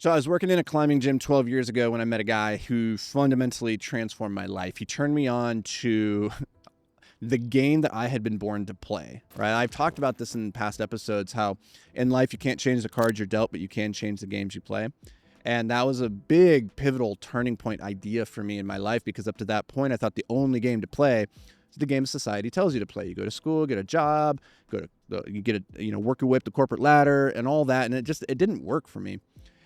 So I was working in a climbing gym 12 years ago when I met a guy who fundamentally transformed my life. He turned me on to the game that I had been born to play, right? I've talked about this in past episodes, how in life you can't change the cards you're dealt, but you can change the games you play. And that was a big pivotal turning point idea for me in my life, because up to that point, I thought the only game to play is the game society tells you to play. You go to school, get a job, you get work your way up the corporate ladder and all that. And it didn't work for me.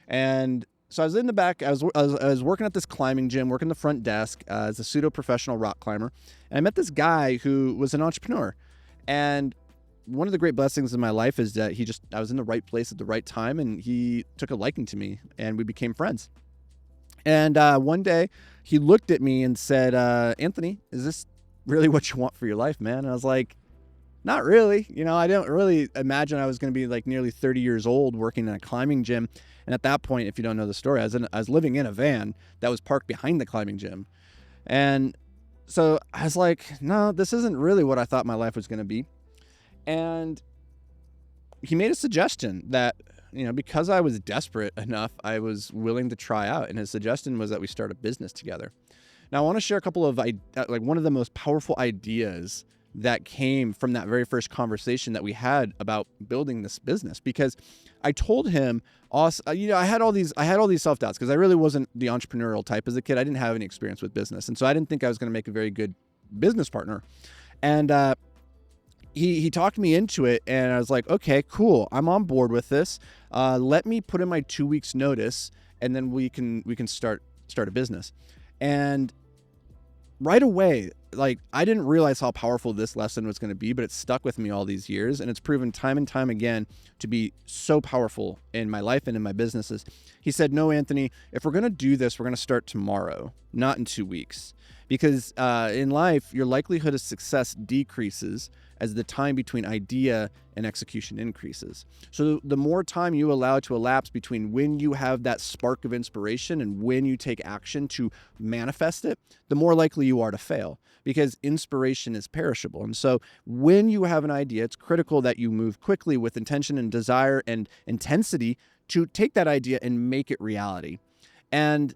And so I was in the back. I was working at this climbing gym, working the front desk as a pseudo professional rock climber. And I met this guy who was an entrepreneur. And one of the great blessings in my life is that I was in the right place at the right time, and he took a liking to me, and we became friends. And one day he looked at me and said, Anthony, is this really what you want for your life, man? And I was like, not really. I didn't really imagine I was going to be like nearly 30 years old working in a climbing gym. And at that point, if you don't know the story, I was living in a van that was parked behind the climbing gym. And so I was like, no, this isn't really what I thought my life was going to be. And he made a suggestion that, because I was desperate enough, I was willing to try out. And his suggestion was that we start a business together. Now, I want to share a couple of, one of the most powerful ideas that came from that very first conversation that we had about building this business, because I told him, I had all these self-doubts because I really wasn't the entrepreneurial type as a kid. I didn't have any experience with business. And so I didn't think I was going to make a very good business partner. And, he talked me into it, and I was like, okay, cool. I'm on board with this. Let me put in my 2 weeks notice, and then we can start a business. And right away, I didn't realize how powerful this lesson was going to be, but it stuck with me all these years, and it's proven time and time again to be so powerful in my life and in my businesses. He said, no, Anthony, if we're going to do this, we're going to start tomorrow, not in 2 weeks, because in life, your likelihood of success decreases as the time between idea and execution increases. So the more time you allow to elapse between when you have that spark of inspiration and when you take action to manifest it, the more likely you are to fail, because inspiration is perishable. And so when you have an idea, it's critical that you move quickly with intention and desire and intensity to take that idea and make it reality. And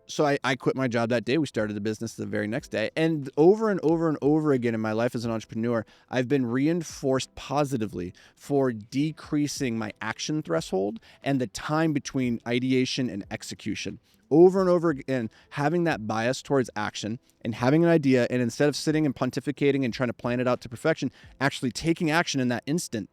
so I quit my job that day. We started the business the very next day. And over and over and over again in my life as an entrepreneur, I've been reinforced positively for decreasing my action threshold and the time between ideation and execution. Over and over again, having that bias towards action and having an idea, and instead of sitting and pontificating and trying to plan it out to perfection, actually taking action in that instant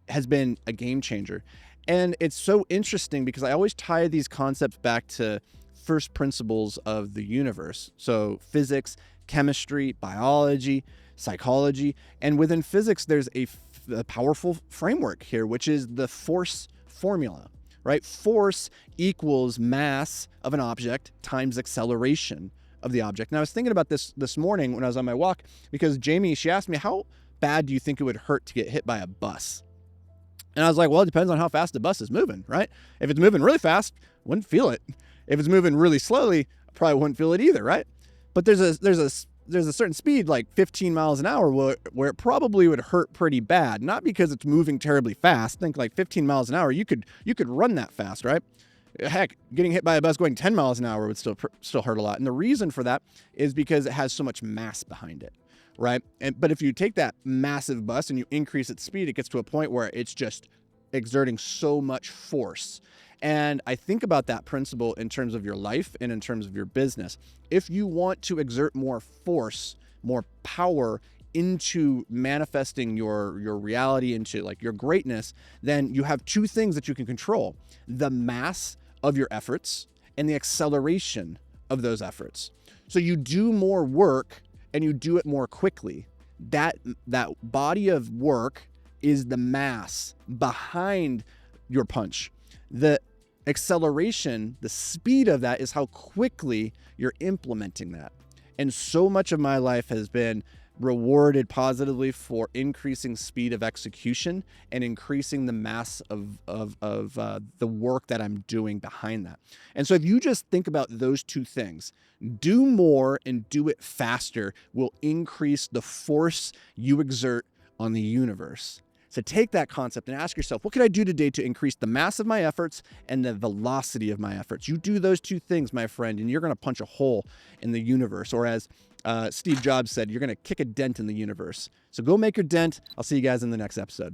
has been a game changer. And it's so interesting because I always tie these concepts back to first principles of the universe. So physics, chemistry, biology, psychology. And within physics, there's a powerful framework here, which is the force formula, right? Force equals mass of an object times acceleration of the object. And I was thinking about this morning when I was on my walk, because Jamie, she asked me, how bad do you think it would hurt to get hit by a bus? And I was like, well, it depends on how fast the bus is moving, right? If it's moving really fast, wouldn't feel it. If it's moving really slowly, I probably wouldn't feel it either, right? But there's a certain speed, like 15 miles an hour, where it probably would hurt pretty bad. Not because it's moving terribly fast. Think like 15 miles an hour, you could run that fast, right? Heck, getting hit by a bus going 10 miles an hour would still hurt a lot. And the reason for that is because it has so much mass behind it, right? But if you take that massive bus and you increase its speed, it gets to a point where it's just exerting so much force. And I think about that principle in terms of your life and in terms of your business. If you want to exert more force, more power into manifesting your reality, into like your greatness, then you have two things that you can control: the mass of your efforts and the acceleration of those efforts. So you do more work and you do it more quickly. That body of work is the mass behind your punch. The acceleration, the speed of that, is how quickly you're implementing that. And so much of my life has been rewarded positively for increasing speed of execution and increasing the mass of the work that I'm doing behind that. And so if you just think about those two things, do more and do it faster will increase the force you exert on the universe. So take that concept and ask yourself, what can I do today to increase the mass of my efforts and the velocity of my efforts? You do those two things, my friend, and you're going to punch a hole in the universe. Or as Steve Jobs said, you're going to kick a dent in the universe. So go make your dent. I'll see you guys in the next episode.